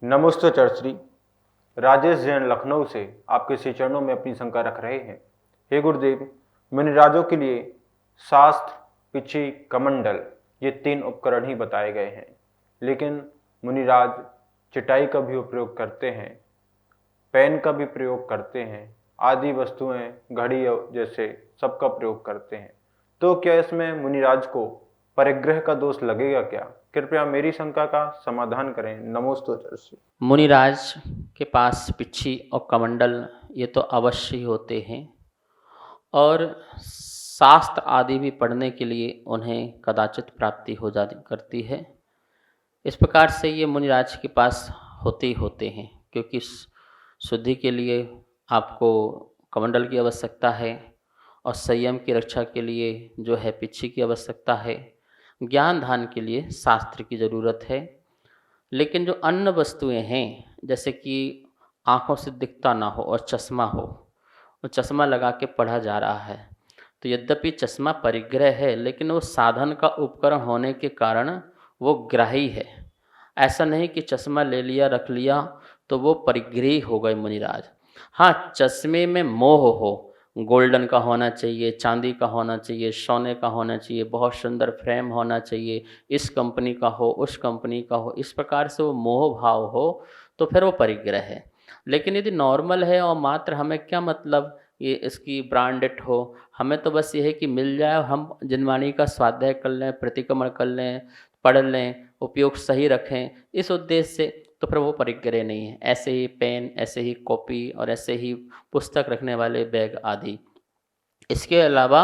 नमोस्तु चर्श्री। राजेश जैन लखनऊ से आपके श्री चरणों में अपनी शंका रख रहे हैं। हे गुरुदेव, मुनिराजों के लिए शास्त्र, पिछी, कमंडल ये 3 उपकरण ही बताए गए हैं, लेकिन मुनिराज चटाई का भी प्रयोग करते हैं, पेन का भी प्रयोग करते हैं, आदि वस्तुएं घड़ी जैसे सबका प्रयोग करते हैं। तो क्या इसमें मुनिराज को परिग्रह का दोष लगेगा क्या? कृपया मेरी शंका का समाधान करें। नमोस्तु चर्श्री। मुनिराज के पास पिच्छी और कमंडल ये तो अवश्य ही होते हैं और शास्त्र आदि भी पढ़ने के लिए उन्हें कदाचित प्राप्ति हो जाती करती है। इस प्रकार से ये मुनिराज के पास होते ही होते हैं, क्योंकि शुद्धि के लिए आपको कमंडल की आवश्यकता है और संयम की रक्षा के लिए जो है पिच्छी की आवश्यकता है। ज्ञान दान के लिए शास्त्र की ज़रूरत है। लेकिन जो अन्य वस्तुएं हैं, जैसे कि आँखों से दिखता ना हो और चश्मा हो, और चश्मा लगा के पढ़ा जा रहा है, तो यद्यपि चश्मा परिग्रह है, लेकिन वो साधन का उपकरण होने के कारण वो ग्राही है। ऐसा नहीं कि चश्मा ले लिया रख लिया तो वो परिग्रही हो गए मुनिराज। हाँ, चश्मे में मोह हो, गोल्डन का होना चाहिए, चांदी का होना चाहिए, सोने का होना चाहिए, बहुत सुंदर फ्रेम होना चाहिए, इस कंपनी का हो, उस कंपनी का हो, इस प्रकार से वो मोह भाव हो, तो फिर वो परिग्रह है। लेकिन यदि नॉर्मल है और मात्र हमें क्या मतलब ये इसकी ब्रांडेड हो, हमें तो बस ये है कि मिल जाए और हम जिनवाणी का स्वाध्याय कर लें, प्रतिक्रमण कर लें, पढ़ लें, उपयोग सही रखें, इस उद्देश्य से, तो फिर वो परिग्रह नहीं है। ऐसे ही पेन, ऐसे ही कॉपी और ऐसे ही पुस्तक रखने वाले बैग आदि। इसके अलावा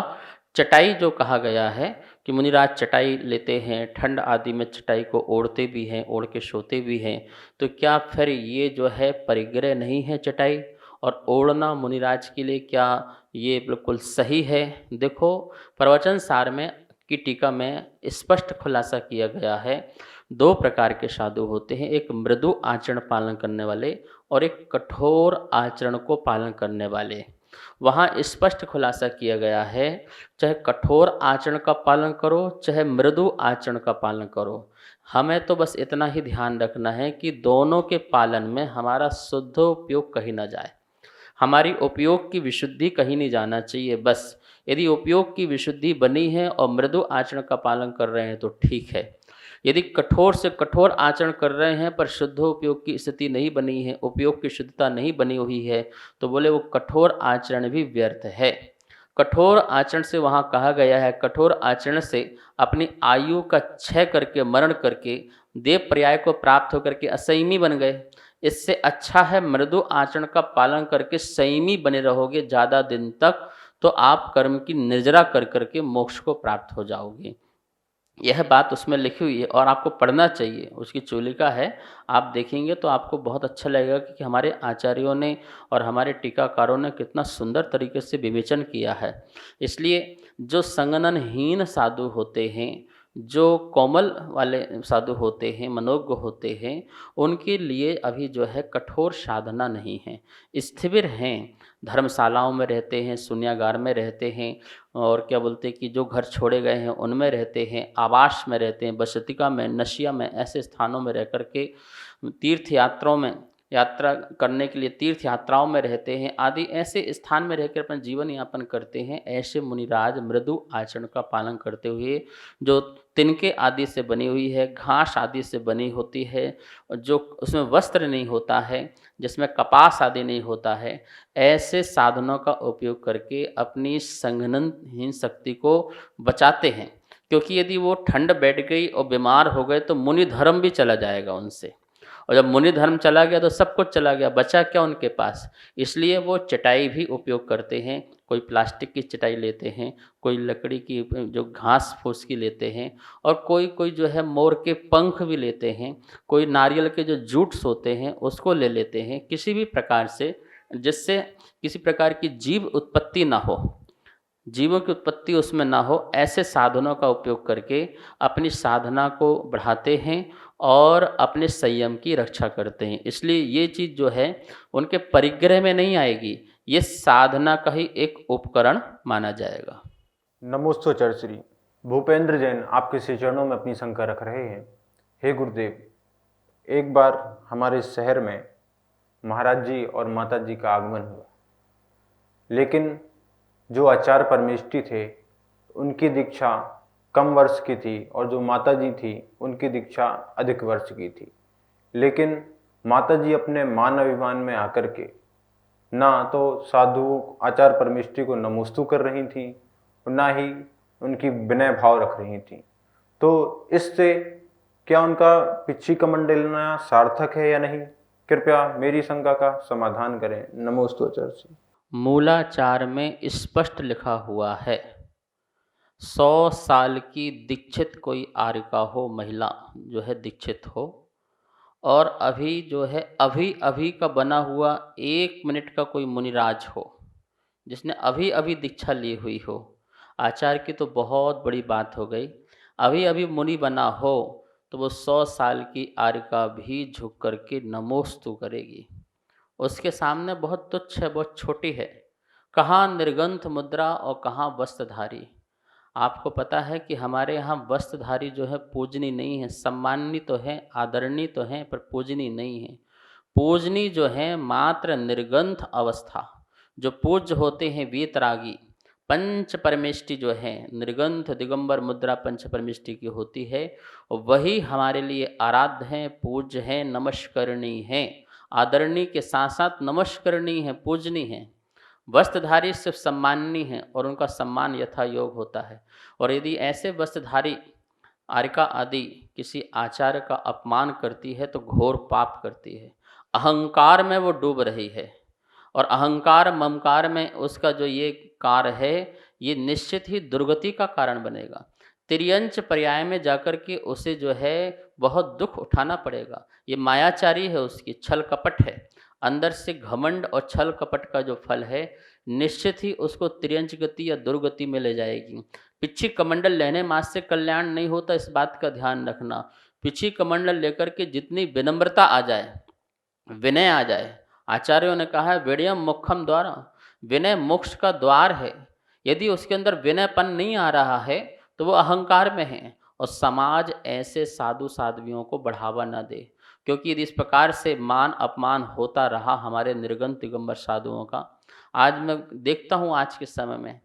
चटाई जो कहा गया है कि मुनिराज चटाई लेते हैं, ठंड आदि में चटाई को ओढ़ते भी हैं, ओढ़ के सोते भी हैं, तो क्या फिर ये जो है परिग्रह नहीं है चटाई? और ओढ़ना मुनिराज के लिए क्या ये बिल्कुल सही है? देखो, प्रवचन सार में की टीका में स्पष्ट खुलासा किया गया है। 2 प्रकार के साधु होते हैं, एक मृदु आचरण पालन करने वाले और एक कठोर आचरण को पालन करने वाले। वहाँ स्पष्ट खुलासा किया गया है, चाहे कठोर आचरण का पालन करो, चाहे मृदु आचरण का पालन करो, हमें तो बस इतना ही ध्यान रखना है कि दोनों के पालन में हमारा शुद्ध उपयोग कहीं ना जाए, हमारी उपयोग की विशुद्धि कहीं नहीं जाना चाहिए। बस यदि उपयोग की विशुद्धि बनी है और मृदु आचरण का पालन कर रहे हैं तो ठीक है। यदि कठोर से कठोर आचरण कर रहे हैं पर शुद्ध उपयोग की स्थिति नहीं बनी है, उपयोग की शुद्धता नहीं बनी हुई है, तो बोले वो कठोर आचरण भी व्यर्थ है। कठोर आचरण से वहाँ कहा गया है, कठोर आचरण से अपनी आयु का क्षय करके, मरण करके, देव पर्याय को प्राप्त होकर के असंयमी बन गए। इससे अच्छा है मृदु आचरण का पालन करके संयमी बने रहोगे ज़्यादा दिन तक, तो आप कर्म की निर्जरा कर करके मोक्ष को प्राप्त हो जाओगे। यह बात उसमें लिखी हुई है और आपको पढ़ना चाहिए, उसकी चूलिका है, आप देखेंगे तो आपको बहुत अच्छा लगेगा कि हमारे आचार्यों ने और हमारे टीकाकारों ने कितना सुंदर तरीके से विवेचन किया है। इसलिए जो संगननहीन साधु होते हैं, जो कोमल वाले साधु होते हैं, मनोज्ञ होते हैं, उनके लिए अभी जो है कठोर साधना नहीं है, स्थिर हैं, धर्मशालाओं में रहते हैं, शून्यागार में रहते हैं, और क्या बोलते हैं कि जो घर छोड़े गए हैं उनमें रहते हैं, आवास में रहते हैं, बसतिका में, नशिया में, ऐसे स्थानों में रह कर के तीर्थ यात्राओं में यात्रा करने के लिए तीर्थ यात्राओं में रहते हैं आदि, ऐसे स्थान में रहकर अपना जीवन यापन करते हैं। ऐसे मुनिराज मृदु आचरण का पालन करते हुए, जो तिनके आदि से बनी हुई है, घास आदि से बनी होती है, और जो उसमें वस्त्र नहीं होता है, जिसमें कपास आदि नहीं होता है, ऐसे साधनों का उपयोग करके अपनी संघननहीन शक्ति को बचाते हैं। क्योंकि यदि वो ठंड बैठ गई और बीमार हो गए तो मुनि धर्म भी चला जाएगा उनसे, और जब मुनि धर्म चला गया तो सब कुछ चला गया, बचा क्या उनके पास। इसलिए वो चटाई भी उपयोग करते हैं, कोई प्लास्टिक की चटाई लेते हैं, कोई लकड़ी की जो घास फूस की लेते हैं, और कोई कोई जो है मोर के पंख भी लेते हैं, कोई नारियल के जो जूट्स होते हैं उसको ले लेते हैं, किसी भी प्रकार से जिससे किसी प्रकार की जीव उत्पत्ति ना हो, जीवों की उत्पत्ति उसमें ना हो, ऐसे साधनों का उपयोग करके अपनी साधना को बढ़ाते हैं और अपने संयम की रक्षा करते हैं। इसलिए ये चीज़ जो है उनके परिग्रह में नहीं आएगी, ये साधना का ही एक उपकरण माना जाएगा। नमोस्तु चर्श्री। भूपेंद्र जैन आपके श्री चरणों में अपनी शंका रख रहे हैं। हे गुरुदेव, एक बार हमारे शहर में महाराज जी और माता जी का आगमन हुआ, लेकिन जो आचार्य परमेष्ठी थे उनकी दीक्षा कम वर्ष की थी और जो माता जी थी उनकी दीक्षा अधिक वर्ष की थी। लेकिन माता जी अपने मान अभिमान में आकर के ना तो साधु आचार्य परमेष्ठी को नमोस्तु कर रही थी और ना ही उनकी विनय भाव रख रही थी। तो इससे क्या उनका पिछी कमंडलना सार्थक है या नहीं? कृपया मेरी शंका का समाधान करें। नमोस्तु आचार्य जी। मूलाचार में स्पष्ट लिखा हुआ है 100 साल की दीक्षित कोई आर्यका हो, महिला जो है दीक्षित हो, और अभी जो है अभी अभी का बना हुआ 1 मिनट का कोई मुनिराज हो जिसने अभी अभी दीक्षा ली हुई हो। आचार्य की तो बहुत बड़ी बात हो गई। अभी अभी मुनि बना हो तो वो 100 साल की आर्यका भी झुक करके नमोस्तु करेगी। उसके सामने बहुत तुच्छ है, बहुत छोटी है। कहाँ निर्गंथ मुद्रा और कहाँ वस्त्रधारी। आपको पता है कि हमारे यहाँ वस्त्रधारी जो है पूजनी नहीं है, सम्माननी तो है, आदरणीय तो है, पर पूजनी नहीं है। पूजनी जो है मात्र निर्गंथ अवस्था, जो पूज्य होते हैं वीतरागी, पंच परमेष्टि जो है निर्गंथ दिगंबर मुद्रा पंच परमेष्टि की होती है, वही हमारे लिए आराध्य हैं, पूज्य हैं, नमस्करणीय हैं। आदरणीय के साथ साथ नमस्करणीय है, पूजनीय है। वस्त्रधारी सिर्फ सम्माननीय हैं और उनका सम्मान यथा योग होता है। और यदि ऐसे वस्त्रधारी आर्यका आदि किसी आचार्य का अपमान करती है तो घोर पाप करती है। अहंकार में वो डूब रही है और अहंकार ममकार में उसका जो ये कार्य है ये निश्चित ही दुर्गति का कारण बनेगा। तिर्यंच पर्याय में जाकर के उसे जो है बहुत दुख उठाना पड़ेगा। ये मायाचारी है, उसकी छल कपट है, अंदर से घमंड और छल कपट का जो फल है निश्चित ही उसको तिर्यंच गति या दुर्गति में ले जाएगी। पिछी कमंडल लेने मात्र से कल्याण नहीं होता, इस बात का ध्यान रखना। पिछी कमंडल लेकर के जितनी विनम्रता आ जाए, विनय आ जाए, आचार्यों ने कहा है विनयम मुखम द्वारा, विनय मोक्ष का द्वार है। यदि उसके अंदर विनयपन नहीं आ रहा है तो वो अहंकार में है। और समाज ऐसे साधु साध्वियों को बढ़ावा न दे, क्योंकि यदि इस प्रकार से मान अपमान होता रहा हमारे निर्गंथ दिगंबर साधुओं का, आज मैं देखता हूँ आज के समय में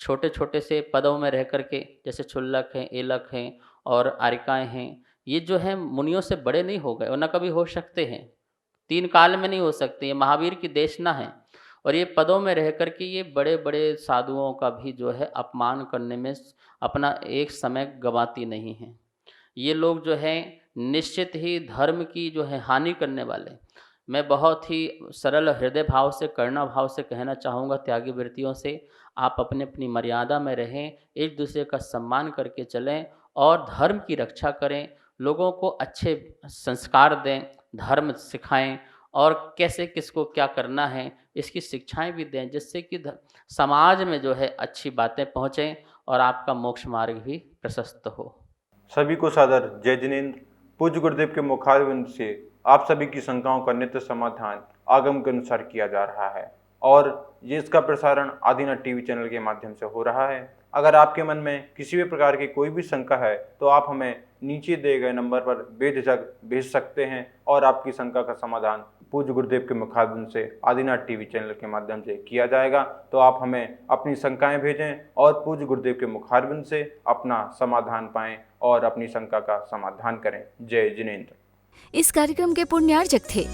छोटे छोटे से पदों में रह करके, जैसे क्षुल्लक हैं, एलक हैं और आर्यकाएँ हैं, ये जो है मुनियों से बड़े नहीं हो गए और न कभी हो सकते हैं, 3 काल में नहीं हो सकते। ये महावीर की देशना है और ये पदों में रह कर के ये बड़े बड़े साधुओं का भी जो है अपमान करने में अपना एक समय गंवाती नहीं हैं। ये लोग जो हैं निश्चित ही धर्म की जो है हानि करने वाले। मैं बहुत ही सरल हृदय भाव से, करुणा भाव से कहना चाहूँगा त्यागी वृत्तियों से, आप अपने अपनी मर्यादा में रहें, एक दूसरे का सम्मान करके चलें और धर्म की रक्षा करें, लोगों को अच्छे संस्कार दें, धर्म सिखाएं और कैसे किसको क्या करना है इसकी शिक्षाएं भी दें, जिससे कि समाज में जो है अच्छी बातें पहुँचें और आपका मोक्ष मार्ग भी प्रशस्त हो। सभी को सादर जय जिनेंद्र। पूज्य गुरुदेव के मुखारविंद से आप सभी की शंकाओं का नित्य समाधान आगम के अनुसार किया जा रहा है और ये इसका प्रसारण आदिनाथ टीवी चैनल के माध्यम से हो रहा है। अगर आपके मन में किसी भी प्रकार की कोई भी शंका है तो आप हमें नीचे दिए गए नंबर पर बेझिझक भेज सकते हैं और आपकी शंका का समाधान पूज्य गुरुदेव के मुखारविंद से आदिनाथ टीवी चैनल के माध्यम से किया जाएगा। तो आप हमें अपनी शंकाएं भेजें और पूज्य गुरुदेव के मुखारविंद से अपना समाधान पाएं और अपनी शंका का समाधान करें। जय जिनेंद्र। इस कार्यक्रम के पुण्यार्चक थे